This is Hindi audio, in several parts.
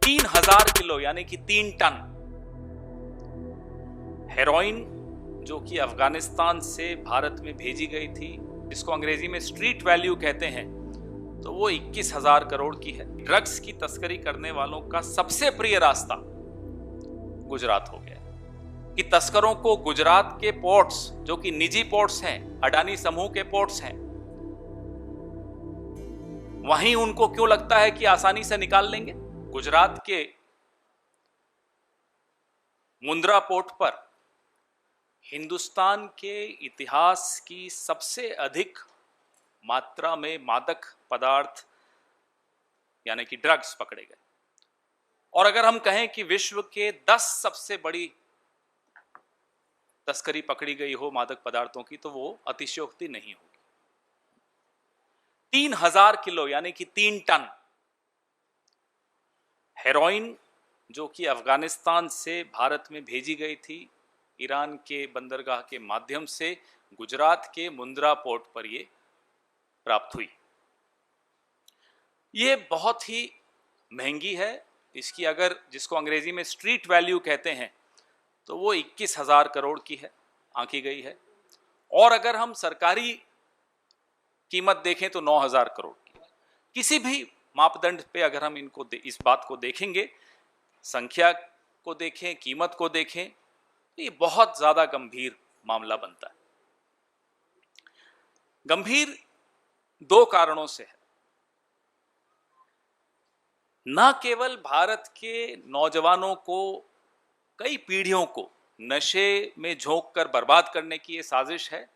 3000 किलो यानी कि 3 टन हेरोइन जो कि अफगानिस्तान से भारत में भेजी गई थी, जिसको अंग्रेजी में स्ट्रीट वैल्यू कहते हैं, तो वो 21,000 करोड़ की है। ड्रग्स की तस्करी करने वालों का सबसे प्रिय रास्ता गुजरात हो गया कि तस्करों को गुजरात के पोर्ट्स, जो कि निजी पोर्ट्स हैं, अडानी समूह के पोर्ट्स हैं, वहीं उनको क्यों लगता है कि आसानी से निकाल लेंगे। गुजरात के मुंद्रा पोर्ट पर हिंदुस्तान के इतिहास की सबसे अधिक मात्रा में मादक पदार्थ यानी कि ड्रग्स पकड़े गए। और अगर हम कहें कि विश्व के 10 सबसे बड़ी तस्करी पकड़ी गई हो मादक पदार्थों की, तो वो अतिशयोक्ति नहीं होगी। 3000 किलो यानी कि 3 टन हेरोइन जो कि अफगानिस्तान से भारत में भेजी गई थी, ईरान के बंदरगाह के माध्यम से गुजरात के मुंद्रा पोर्ट पर ये प्राप्त हुई। ये बहुत ही महंगी है। इसकी अगर, जिसको अंग्रेजी में स्ट्रीट वैल्यू कहते हैं, तो वो 21,000 करोड़ की है, आंकी गई है। और अगर हम सरकारी कीमत देखें तो 9,000 करोड़ की। किसी भी मापदंड पे अगर हम इनको इस बात को देखेंगे, संख्या को देखें, कीमत को देखें, तो ये बहुत ज्यादा गंभीर मामला बनता है। गंभीर 2 कारणों से है। न केवल भारत के नौजवानों को, कई पीढ़ियों को नशे में झोंक कर बर्बाद करने की ये साजिश है,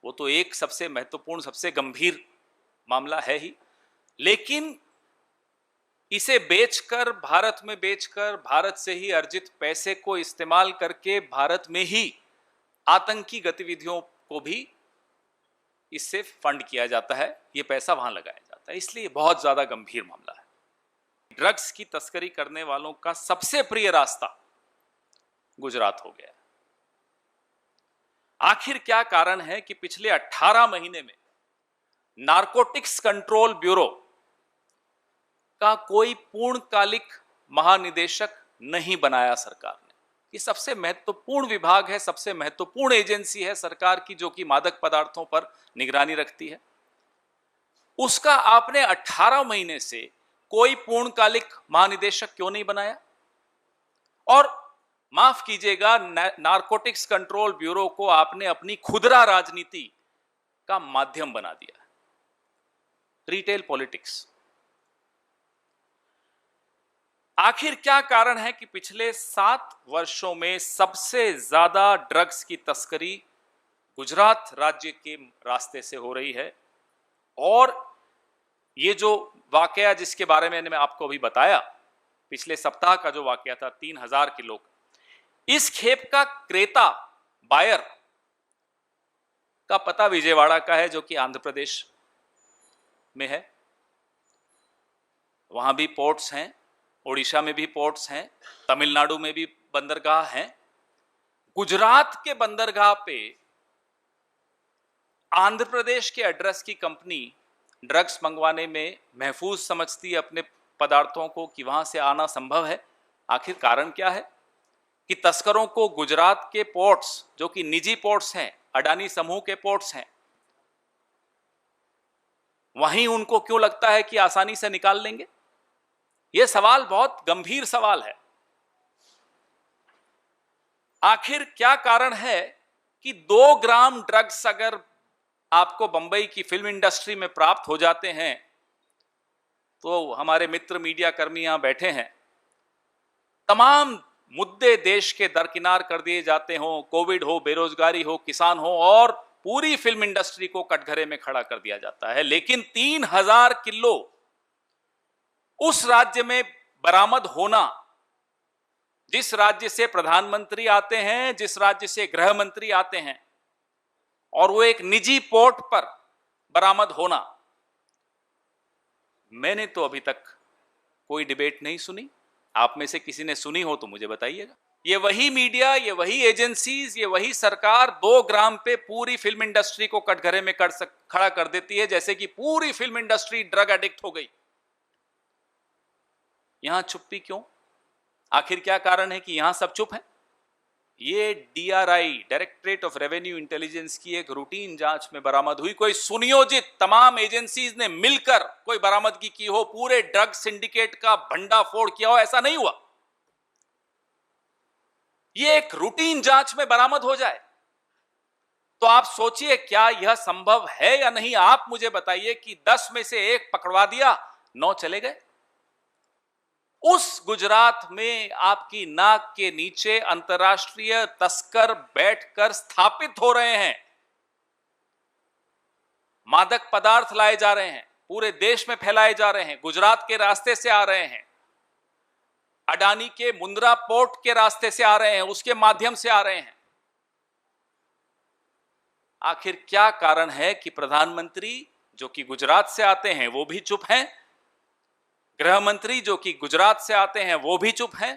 वो तो एक सबसे महत्वपूर्ण, सबसे गंभीर मामला है ही, लेकिन इसे बेचकर, भारत में बेचकर, भारत से ही अर्जित पैसे को इस्तेमाल करके भारत में ही आतंकी गतिविधियों को भी इससे फंड किया जाता है, ये पैसा वहां लगाया जाता है। इसलिए बहुत ज्यादा गंभीर मामला है। ड्रग्स की तस्करी करने वालों का सबसे प्रिय रास्ता गुजरात हो गया। आखिर क्या कारण है कि पिछले 18 महीने में नारकोटिक्स कंट्रोल ब्यूरो का कोई पूर्णकालिक महानिदेशक नहीं बनाया सरकार ने। ये सबसे महत्वपूर्ण विभाग है, सबसे महत्वपूर्ण एजेंसी है सरकार की, जो कि मादक पदार्थों पर निगरानी रखती है। उसका आपने 18 महीने से कोई पूर्णकालिक महानिदेशक क्यों नहीं बनाया? और माफ कीजिएगा, नारकोटिक्स कंट्रोल ब्यूरो को आपने अपनी खुदरा राजनीति का माध्यम बना दिया, रिटेल पॉलिटिक्स। आखिर क्या कारण है कि पिछले 7 वर्षों में सबसे ज्यादा ड्रग्स की तस्करी गुजरात राज्य के रास्ते से हो रही है? और ये जो वाकया जिसके बारे में मैंने आपको अभी बताया, पिछले सप्ताह का जो वाकया था 3000 किलो का, इस खेप का क्रेता, बायर का पता विजयवाड़ा का है, जो कि आंध्र प्रदेश में है। वहां भी पोर्ट्स हैं, ओडिशा में भी पोर्ट्स हैं, तमिलनाडु में भी बंदरगाह हैं। गुजरात के बंदरगाह पे आंध्र प्रदेश के एड्रेस की कंपनी ड्रग्स मंगवाने में महफूज समझती है अपने पदार्थों को, कि वहां से आना संभव है। आखिर कारण क्या है कि तस्करों को गुजरात के पोर्ट्स, जो कि निजी पोर्ट्स हैं, अडानी समूह के पोर्ट्स हैं, वहीं उनको क्यों लगता है कि आसानी से निकाल लेंगे? यह सवाल बहुत गंभीर सवाल है। आखिर क्या कारण है कि 2 ग्राम ड्रग्स अगर आपको बंबई की फिल्म इंडस्ट्री में प्राप्त हो जाते हैं, तो हमारे मित्र मीडिया कर्मी यहां बैठे हैं, तमाम मुद्दे देश के दरकिनार कर दिए जाते हों, कोविड हो, बेरोजगारी हो, किसान हो, और पूरी फिल्म इंडस्ट्री को कटघरे में खड़ा कर दिया जाता है। लेकिन 3000 किलो उस राज्य में बरामद होना, जिस राज्य से प्रधानमंत्री आते हैं, जिस राज्य से गृह मंत्री आते हैं, और वो एक निजी पोर्ट पर बरामद होना, मैंने तो अभी तक कोई डिबेट नहीं सुनी। आप में से किसी ने सुनी हो तो मुझे बताइएगा। ये वही मीडिया, ये वही एजेंसीज, ये वही सरकार 2 ग्राम पे पूरी फिल्म इंडस्ट्री को कटघरे में खड़ा कर देती है, जैसे कि पूरी फिल्म इंडस्ट्री ड्रग एडिक्ट हो गई। यहां चुप्पी क्यों? आखिर क्या कारण है कि यहां सब चुप हैं? ये DRI, directorate of revenue intelligence की एक रूटीन जांच में बरामद हुई। कोई सुनियोजित तमाम एजेंसीज ने मिलकर कोई बरामदगी की हो, पूरे ड्रग सिंडिकेट का भंडाफोड़ किया हो, ऐसा नहीं हुआ। ये एक रूटीन जांच में बरामद हो जाए तो आप सोचिए क्या यह संभव है या नहीं? आप मुझे बताइए कि 10 में से 1 पकड़वा दिया, 9 चले गए। उस गुजरात में आपकी नाक के नीचे अंतर्राष्ट्रीय तस्कर बैठकर स्थापित हो रहे हैं, मादक पदार्थ लाए जा रहे हैं, पूरे देश में फैलाए जा रहे हैं, गुजरात के रास्ते से आ रहे हैं, अडानी के मुंद्रा पोर्ट के रास्ते से आ रहे हैं, उसके माध्यम से आ रहे हैं। आखिर क्या कारण है कि प्रधानमंत्री जो कि गुजरात से आते हैं वो भी चुप हैं, गृह मंत्री जो कि गुजरात से आते हैं वो भी चुप हैं,